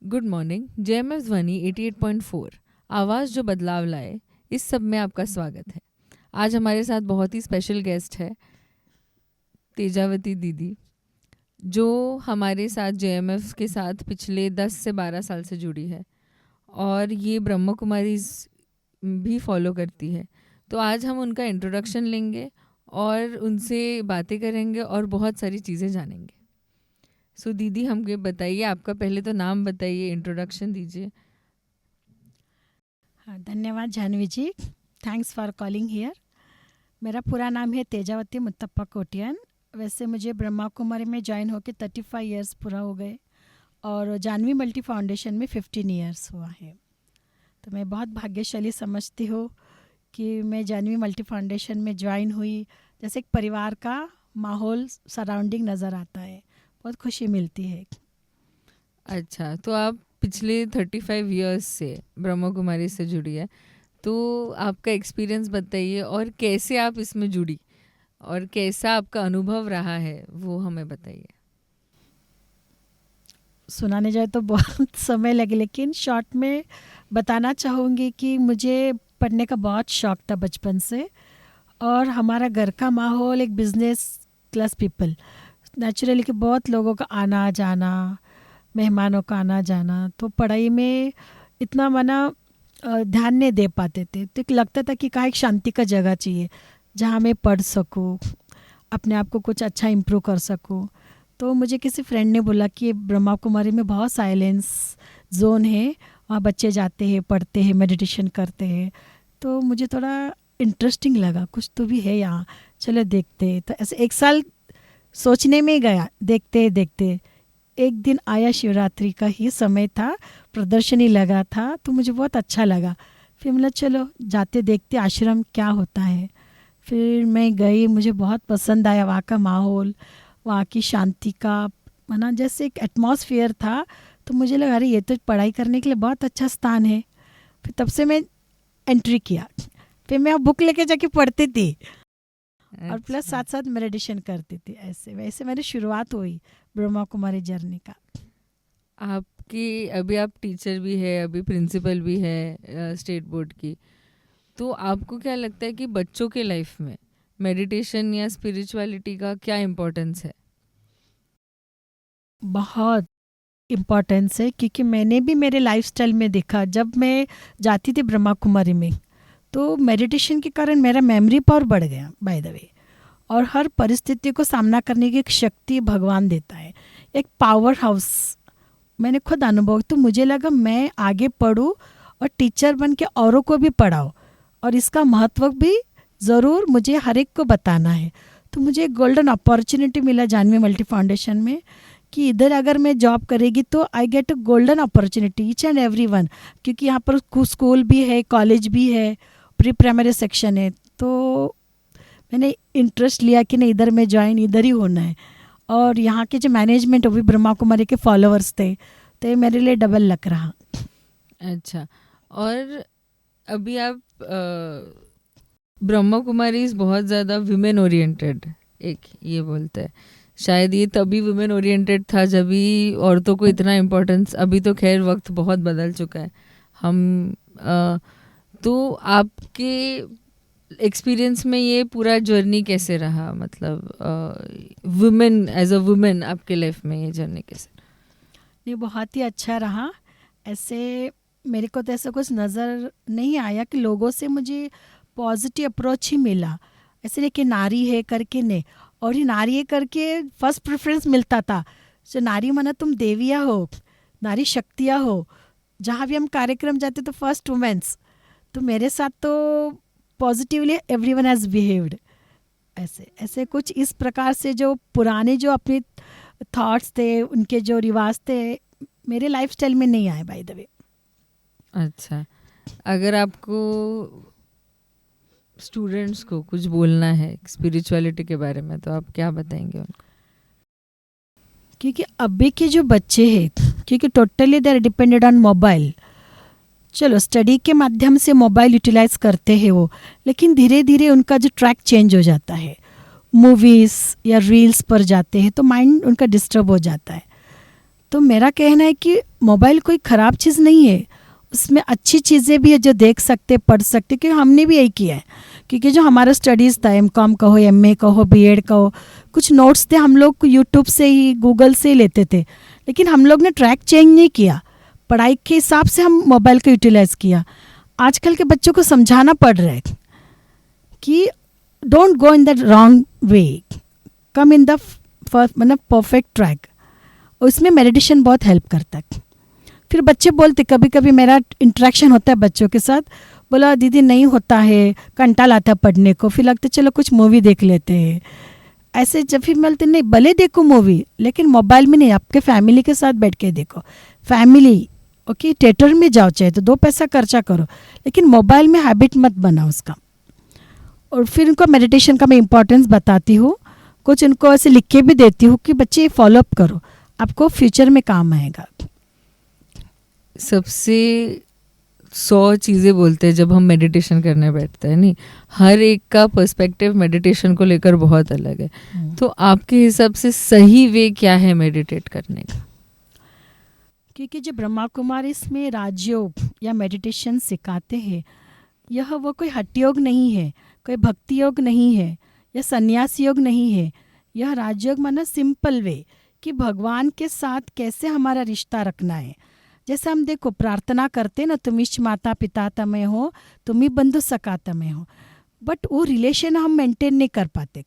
Good morning. जेएमएफ ध्वनि 88.4 आवाज़ जो बदलाव लाए, इस सब में आपका स्वागत है। आज हमारे साथ बहुत ही स्पेशल गेस्ट है तेजावती दीदी, जो हमारे साथ जेएमएफ के साथ पिछले 10 से 12 साल से जुड़ी है और ये ब्रह्म कुमारीज भी फॉलो करती है। तो आज हम उनका इंट्रोडक्शन लेंगे और उनसे बातें करेंगे और बहुत सारी चीज़ें जानेंगे। सो दीदी, हमको बताइए, आपका पहले तो नाम बताइए, इंट्रोडक्शन दीजिए। हाँ, धन्यवाद जानवी जी, थैंक्स फॉर कॉलिंग हियर। मेरा पूरा नाम है तेजावती मुत्तप्पा कोटियान। वैसे मुझे ब्रह्मा कुमारी में ज्वाइन होकर 35 इयर्स पूरा हो गए और जानवी मल्टी फाउंडेशन में 15 इयर्स हुआ है। तो मैं बहुत भाग्यशाली समझती हूँ कि मैं जानवी मल्टी फाउंडेशन में ज्वाइन हुई। जैसे एक परिवार का माहौल सराउंडिंग नज़र आता है, बहुत खुशी मिलती है। अच्छा, तो आप पिछले 35 इयर्स से ब्रह्म कुमारी से जुड़ी है, तो आपका एक्सपीरियंस बताइए और कैसे आप इसमें जुड़ी और कैसा आपका अनुभव रहा है वो हमें बताइए। सुनाने जाए तो बहुत समय लगे, लेकिन शॉर्ट में बताना चाहूँगी कि मुझे पढ़ने का बहुत शौक़ था बचपन से, और हमारा घर का माहौल एक बिजनेस क्लास पीपल, नेचुरली कि बहुत लोगों का आना जाना, मेहमानों का आना जाना, तो पढ़ाई में इतना मना ध्यान नहीं दे पाते थे। तो लगता था कि कहाँ एक शांति का जगह चाहिए जहाँ मैं पढ़ सकूँ, अपने आप को कुछ अच्छा इम्प्रूव कर सकूँ। तो मुझे किसी फ्रेंड ने बोला कि ब्रह्मा कुमारी में बहुत साइलेंस जोन है, वहाँ बच्चे जाते हैं, पढ़ते हैं, मेडिटेशन करते हैं। तो मुझे थोड़ा इंटरेस्टिंग लगा, कुछ तो भी है यहाँ, चलो देखते हैं। तो ऐसे एक साल सोचने में गया, देखते देखते एक दिन आया, शिवरात्रि का ही समय था, प्रदर्शनी लगा था, तो मुझे बहुत अच्छा लगा। फिर मतलब चलो जाते देखते आश्रम क्या होता है। फिर मैं गई, मुझे बहुत पसंद आया वहाँ का माहौल, वहाँ की शांति का माना जैसे एक एटमॉस्फेयर था। तो मुझे लगा अरे ये तो पढ़ाई करने के लिए बहुत अच्छा स्थान है। फिर तब से मैं एंट्री किया। फिर मैं बुक लेके जाके पढ़ती थी और प्लस साथ साथ मेडिटेशन करती थी। ऐसे वैसे मेरी शुरुआत हुई ब्रह्मा कुमारी जर्नी का। आपकी अभी आप टीचर भी है, अभी प्रिंसिपल भी है स्टेट बोर्ड की, तो आपको क्या लगता है कि बच्चों के लाइफ में मेडिटेशन या स्पिरिचुअलिटी का क्या इम्पोर्टेंस है? बहुत इम्पोर्टेंस है, क्योंकि मैंने भी मेरे लाइफस्टाइल में देखा, जब मैं जाती थी ब्रह्मा कुमारी में तो मेडिटेशन के कारण मेरा मेमोरी पावर बढ़ गया बाय द वे, और हर परिस्थिति को सामना करने की एक शक्ति भगवान देता है, एक पावर हाउस मैंने खुद अनुभव। तो मुझे लगा मैं आगे पढ़ूँ और टीचर बन के औरों को भी पढ़ाऊँ, और इसका महत्व भी ज़रूर मुझे हर एक को बताना है। तो मुझे एक गोल्डन अपॉर्चुनिटी मिला जानवी मल्टी फाउंडेशन में कि इधर अगर मैं जॉब करेगी तो I get a golden opportunity each and every one, क्योंकि यहाँ पर स्कूल भी है, कॉलेज भी है, प्री प्राइमरी सेक्शन है। तो मैंने इंटरेस्ट लिया कि नहीं, इधर मैं ज्वाइन इधर ही होना है। और यहाँ के जो मैनेजमेंट वो भी ब्रह्मा कुमारी के फॉलोअर्स थे, तो ये मेरे लिए डबल लग रहा। अच्छा, और अभी आप ब्रह्मा कुमारी बहुत ज़्यादा वुमेन ओरिएंटेड, एक ये बोलते हैं, शायद ये तभी वुमेन ओरिएंटेड था जब भी औरतों को इतना इम्पोर्टेंस, अभी तो खैर वक्त बहुत बदल चुका है। हम तो आपके एक्सपीरियंस में ये पूरा जर्नी कैसे रहा, मतलब वुमेन एज अ वुमेन आपके लाइफ में ये जर्नी कैसे? ये बहुत ही अच्छा रहा। ऐसे मेरे को तो ऐसा कुछ नज़र नहीं आया कि लोगों से मुझे पॉजिटिव अप्रोच ही मिला। ऐसे नहीं कि नारी है करके नहीं, और ये नारी है करके फर्स्ट प्रेफरेंस मिलता था। जो नारी माना तुम देवियाँ हो, नारी शक्तियाँ हो, जहाँ भी हम कार्यक्रम जाते तो फर्स्ट वुमेन्स। तो मेरे साथ तो पॉजिटिवली एवरीवन हैज़ बिहेव्ड। ऐसे ऐसे कुछ इस प्रकार से जो पुराने जो अपने थॉट्स थे, उनके जो रिवाज थे, मेरे लाइफस्टाइल में नहीं आए बाय द वे। अच्छा, अगर आपको स्टूडेंट्स को कुछ बोलना है स्पिरिचुअलिटी के बारे में, तो आप क्या बताएंगे उनको? क्योंकि अभी के जो बच्चे हैं, क्योंकि totally they are depended on mobile. चलो स्टडी के माध्यम से मोबाइल यूटिलाइज करते हैं वो, लेकिन धीरे धीरे उनका जो ट्रैक चेंज हो जाता है, मूवीज़ या रील्स पर जाते हैं तो माइंड उनका डिस्टर्ब हो जाता है। तो मेरा कहना है कि मोबाइल कोई ख़राब चीज़ नहीं है, उसमें अच्छी चीज़ें भी है जो देख सकते पढ़ सकते, क्योंकि हमने भी यही किया है। क्योंकि जो हमारा स्टडीज़ था, एमकॉम का हो, एमए का हो, बीएड का हो, कुछ नोट्स थे हम लोग यूट्यूब से ही गूगल से ही लेते थे, लेकिन हम लोग ने ट्रैक चेंज नहीं किया, पढ़ाई के हिसाब से हम मोबाइल को यूटिलाइज़ किया। आजकल के बच्चों को समझाना पड़ रहा है कि don't go in the wrong way, come in the मतलब परफेक्ट ट्रैक। उसमें मेडिटेशन बहुत हेल्प करता है। फिर बच्चे बोलते, कभी कभी मेरा इंटरेक्शन होता है बच्चों के साथ, बोला दीदी नहीं होता है, कंटाल आता है पढ़ने को, फिर लगता चलो कुछ मूवी देख लेते हैं। ऐसे जब फिर मिलते, नहीं भले देखो मूवी, लेकिन मोबाइल में नहीं, आपके फैमिली के साथ बैठ के देखो। फैमिली ओके, थिएटर में जाओ, चाहे तो 2 पैसा खर्चा करो, लेकिन मोबाइल में हैबिट मत बनाओ उसका। और फिर उनको मेडिटेशन का मैं इम्पोर्टेंस बताती हूँ, कुछ उनको ऐसे लिख के भी देती हूँ कि बच्चे फॉलोअप करो, आपको फ्यूचर में काम आएगा। सबसे 100 चीज़ें बोलते हैं जब हम मेडिटेशन करने बैठते हैं, नहीं, हर एक का पर्सपेक्टिव मेडिटेशन को लेकर बहुत अलग है। तो आपके हिसाब से सही वे क्या है मेडिटेट करने का? क्योंकि जो ब्रह्मा कुमारी इसमें राजयोग या मेडिटेशन सिखाते हैं, यह वो कोई हठ योग नहीं है, कोई भक्ति योग नहीं है, या संन्यास योग नहीं है। यह राजयोग माना सिंपल वे कि भगवान के साथ कैसे हमारा रिश्ता रखना है। जैसे हम देखो प्रार्थना करते ना, तुम इष्ट माता पिता तमें हो, तुम ही बंधु सखा तमें हो, बट वो रिलेशन हम मेंटेन नहीं कर पाते।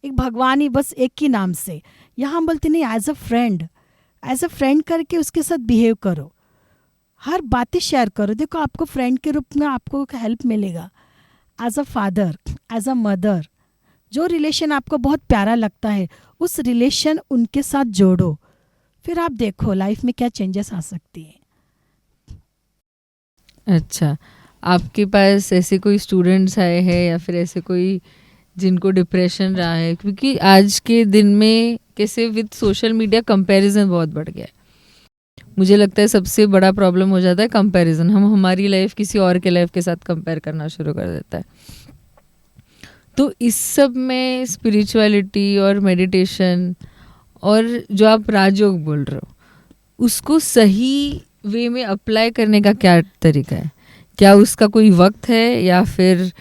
एक भगवान ही बस एक ही नाम से, यहाँ हम बोलते नहीं, एज अ फ्रेंड करके उसके साथ बिहेव करो, हर बातें शेयर करो। देखो आपको फ्रेंड के रूप में आपको हेल्प मिलेगा, as a father, as a mother, जो रिलेशन आपको बहुत प्यारा लगता है उस रिलेशन उनके साथ जोड़ो, फिर आप देखो लाइफ में क्या चेंजेस आ सकती है। अच्छा, आपके पास ऐसे कोई स्टूडेंट्स आए हैं या फिर ऐसे कोई जिनको डिप्रेशन रहा है? क्योंकि आज के दिन में कैसे विद सोशल मीडिया कंपैरिजन बहुत बढ़ गया है। मुझे लगता है सबसे बड़ा प्रॉब्लम हो जाता है कंपैरिजन। हम हमारी लाइफ किसी और के लाइफ के साथ कंपेयर करना शुरू कर देता है। तो इस सब में स्पिरिचुअलिटी और मेडिटेशन और जो आप राजयोग बोल रहे हो, उसको सही वे में अप्लाई करने का क्या तरीका है? क्या उसका कोई वक्त है या फिर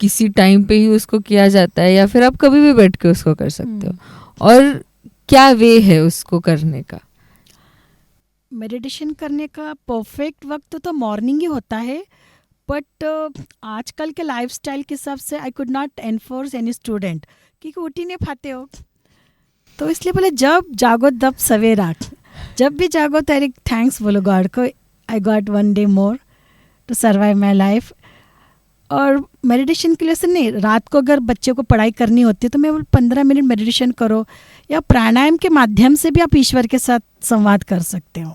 किसी टाइम पे ही उसको किया जाता है, या फिर आप कभी भी बैठ के उसको कर सकते हो? और क्या वे है उसको करने का? मेडिटेशन करने का परफेक्ट वक्त तो मॉर्निंग ही होता है, बट आजकल के लाइफस्टाइल के हिसाब से I could not enforce any student, क्योंकि उठ ही नहीं पाते हो। तो इसलिए बोले जब जागो तब सवेरा, जब भी जागो तो एक थैंक्स बोलो गॉड को, I got 1 day more to survive my life. और मेडिटेशन के लिए से नहीं, रात को अगर बच्चे को पढ़ाई करनी होती है तो मैं 15 मिनट मेडिटेशन करो, या प्राणायाम के माध्यम से भी आप ईश्वर के साथ संवाद कर सकते हो।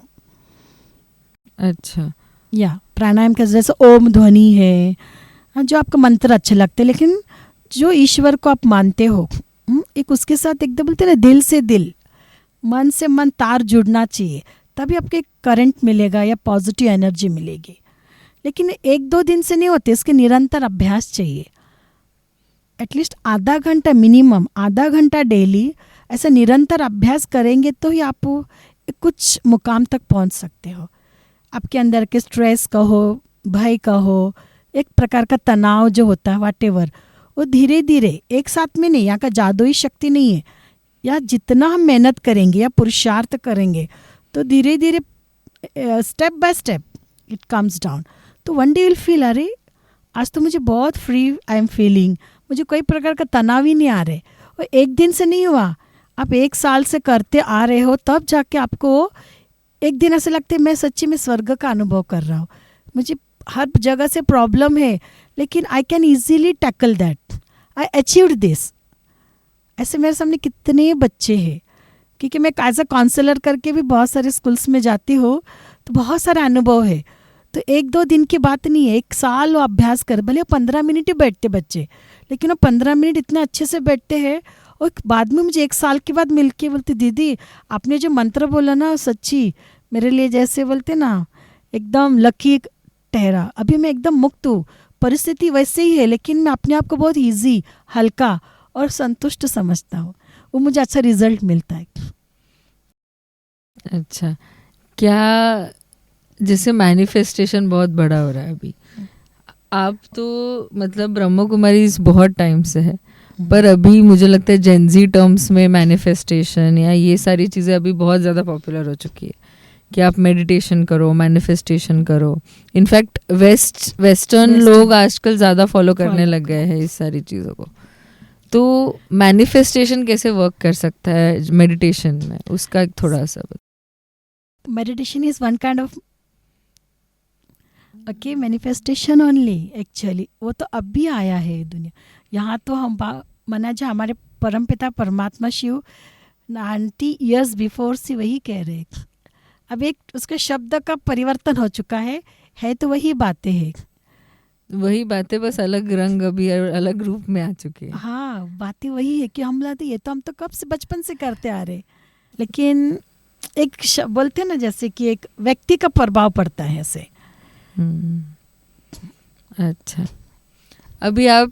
अच्छा, या प्राणायाम का जैसे ओम ध्वनि है, जो आपका मंत्र अच्छे लगते हैं, लेकिन जो ईश्वर को आप मानते हो, एक उसके साथ एकदम बोलते ना, दिल से दिल, मन से मन तार जुड़ना चाहिए, तभी आपको एक करंट मिलेगा या पॉजिटिव एनर्जी मिलेगी। लेकिन 1-2 दिन से नहीं होते, इसके निरंतर अभ्यास चाहिए। एटलीस्ट आधा घंटा, मिनिमम आधा घंटा डेली ऐसा निरंतर अभ्यास करेंगे तो ही आप कुछ मुकाम तक पहुंच सकते हो। आपके अंदर के स्ट्रेस का हो, भय का हो, एक प्रकार का तनाव जो होता है व्हाटएवर, वो धीरे धीरे एक साथ में नहीं, यहाँ का जादुई शक्ति नहीं है। या जितना हम मेहनत करेंगे या पुरुषार्थ करेंगे तो धीरे धीरे step by step it comes down. तो वन डे विल फील, अरे आज तो मुझे बहुत फ्री आई एम फीलिंग, मुझे कोई प्रकार का तनाव ही नहीं आ रहे। और एक दिन से नहीं हुआ, आप 1 साल से करते आ रहे हो, तब जाके आपको एक दिन ऐसे लगते मैं सच्ची में स्वर्ग का अनुभव कर रहा हूँ। मुझे हर जगह से प्रॉब्लम है, लेकिन I can easily tackle that, I achieved this. ऐसे मेरे सामने कितने बच्चे हैं, क्योंकि मैं एज अ काउंसलर करके भी बहुत सारे स्कूल्स में जाती हूँ, तो बहुत सारा अनुभव है। तो 1-2 दिन की बात नहीं है, 1 साल वो अभ्यास कर, भले 15 मिनट ही बैठते बच्चे, लेकिन वो 15 मिनट इतना अच्छे से बैठते हैं। और बाद में मुझे 1 साल के बाद मिलके बोलते, दीदी आपने जो मंत्र बोला ना, सच्ची मेरे लिए जैसे बोलते ना एकदम लकी ठहरा। अभी मैं एकदम मुक्त हूँ, परिस्थिति वैसे ही है, लेकिन मैं अपने आप को बहुत ईजी, हल्का और संतुष्ट समझता हूँ। वो मुझे अच्छा रिजल्ट मिलता है। अच्छा, क्या जैसे मैनिफेस्टेशन बहुत बड़ा हो रहा है अभी, आप तो मतलब ब्रह्म कुमारी बहुत टाइम से है, पर अभी मुझे लगता है जेनजी टर्म्स में मैनिफेस्टेशन या ये सारी चीज़ें अभी बहुत ज़्यादा पॉपुलर हो चुकी है कि आप मेडिटेशन करो, मैनिफेस्टेशन करो। इनफैक्ट वेस्टर्न लोग आजकल ज़्यादा फॉलो करने लग गए हैं इस सारी चीज़ों को। तो मैनिफेस्टेशन कैसे वर्क कर सकता है मेडिटेशन में, उसका एक थोड़ा सा meditation is one kind of okay manifestation only actually. वो तो अब भी आया है दुनिया। यहाँ तो हम माना जो हमारे परमपिता परमात्मा शिव 90 years बिफोर से वही कह रहे। अब एक उसके शब्द का परिवर्तन हो चुका है तो वही बातें हैं, वही बातें, बस अलग रंग अभी अलग रूप में आ चुकी है। हाँ, बातें वही है कि हम लाते ये तो हम तो कब से बचपन से करते आ रहे, लेकिन एक बोलते हैं ना जैसे कि एक व्यक्ति का प्रभाव पड़ता है ऐसे। अच्छा, अभी आप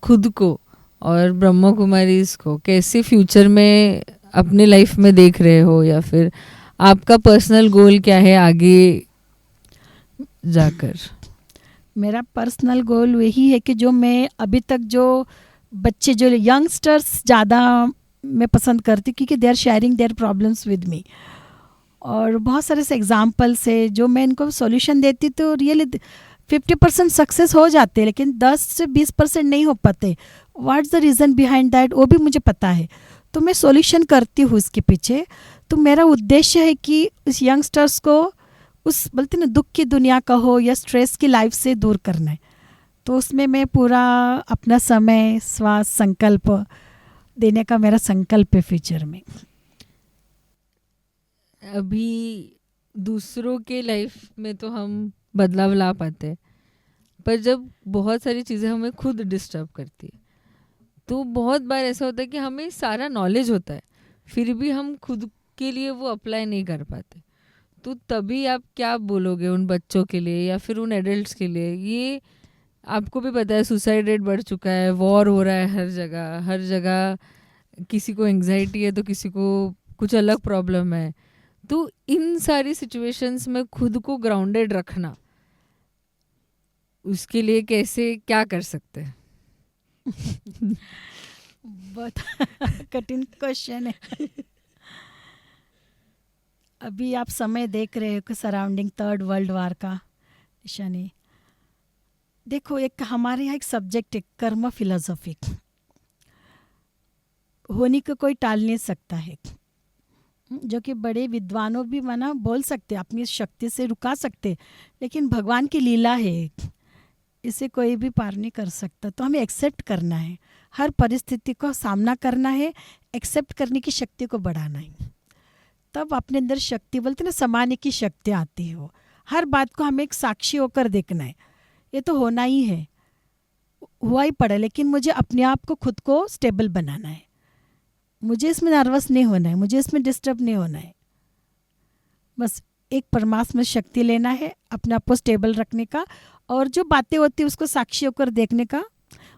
खुद को और ब्रह्म कुमारी को कैसे फ्यूचर में अपने लाइफ में देख रहे हो, या फिर आपका पर्सनल गोल क्या है आगे जाकर? मेरा पर्सनल गोल वही है कि जो मैं अभी तक जो बच्चे जो यंगस्टर्स ज़्यादा मैं पसंद करती हूँ क्योंकि they are sharing their problems with me, और बहुत सारे से एग्जाम्पल्स है जो मैं इनको सॉल्यूशन देती तो रियली 50% सक्सेस हो जाते, लेकिन 10 से 20% नहीं हो पाते। What's the reason behind that वो भी मुझे पता है, तो मैं सॉल्यूशन करती हूँ उसके पीछे। तो मेरा उद्देश्य है कि उस यंगस्टर्स को उस बोलते ना दुख की दुनिया का हो या स्ट्रेस की लाइफ से दूर करना है। तो उसमें मैं पूरा अपना समय श्वास संकल्प देने का मेरा संकल्प है फ्यूचर में। अभी दूसरों के लाइफ में तो हम बदलाव ला पाते हैं, पर जब बहुत सारी चीज़ें हमें खुद डिस्टर्ब करती है तो बहुत बार ऐसा होता है कि हमें सारा नॉलेज होता है फिर भी हम खुद के लिए वो अप्लाई नहीं कर पाते। तो तभी आप क्या बोलोगे उन बच्चों के लिए या फिर उन एडल्ट्स के लिए? ये आपको भी पता है सुसाइड रेट बढ़ चुका है, वॉर हो रहा है हर जगह किसी को एंग्जाइटी है तो किसी को कुछ अलग प्रॉब्लम है। तो इन सारी सिचुएशंस में खुद को ग्राउंडेड रखना, उसके लिए कैसे क्या कर सकते हैं? बहुत कठिन क्वेश्चन है। अभी आप समय देख रहे हो कि सराउंडिंग 3rd वर्ल्ड वार का निशानी। देखो एक हमारे यहाँ एक सब्जेक्ट है कर्म फिलोसॉफी, होने को कोई टाल नहीं सकता है, जो कि बड़े विद्वानों भी माना बोल सकते अपनी शक्ति से रुका सकते, लेकिन भगवान की लीला है, इसे कोई भी पार नहीं कर सकता। तो हमें एक्सेप्ट करना है, हर परिस्थिति को सामना करना है, एक्सेप्ट करने की शक्ति को बढ़ाना है, तब अपने अंदर शक्ति बोलते ना समाने की शक्ति आती है। वो हर बात को हमें एक साक्षी होकर देखना है, ये तो होना ही है, हुआ ही पड़ा, लेकिन मुझे अपने आप को खुद को स्टेबल बनाना है, मुझे इसमें नर्वस नहीं होना है, मुझे इसमें डिस्टर्ब नहीं होना है। बस एक परमात्मा शक्ति लेना है, अपने आप को स्टेबल रखने का, और जो बातें होती है उसको साक्षी होकर देखने का।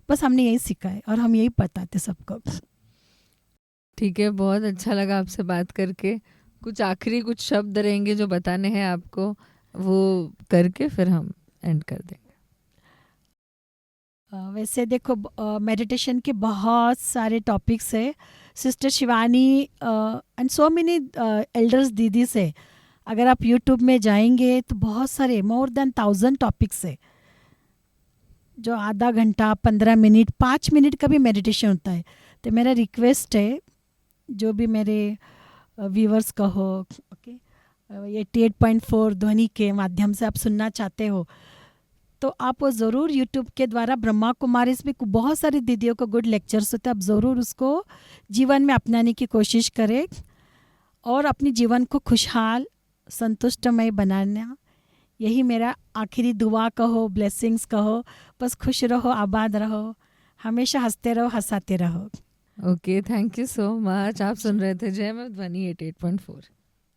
बस हमने यही सीखा है और हम यही बताते सबको। ठीक है, बहुत अच्छा लगा आपसे बात करके। कुछ आखिरी कुछ शब्द रहेंगे जो बताने हैं आपको, वो करके फिर हम एंड कर देंगे। वैसे देखो मेडिटेशन के बहुत सारे टॉपिक्स है, sister Shivani and so many elders दीदी से अगर आप यूट्यूब में जाएंगे तो बहुत सारे मोर देन 1000 टॉपिक्स है, जो आधा घंटा 15 मिनट 5 मिनट का भी मेडिटेशन होता है। तो मेरा रिक्वेस्ट है जो भी मेरे व्यूवर्स का हो, ओके 88.4 ध्वनि के माध्यम से आप सुनना चाहते हो तो आप वो ज़रूर यूट्यूब के द्वारा ब्रह्मा कुमारी में बहुत सारी दीदियों को गुड लेक्चर्स होते हैं, आप ज़रूर उसको जीवन में अपनाने की कोशिश करें और अपने जीवन को खुशहाल संतुष्टमय बनाना, यही मेरा आखिरी दुआ कहो, ब्लेसिंग्स कहो। बस खुश रहो, आबाद रहो, हमेशा हंसते रहो, हंसाते रहो। Okay, thank you so much. आप सुन रहे थे जय मैं ध्वनि 88.4।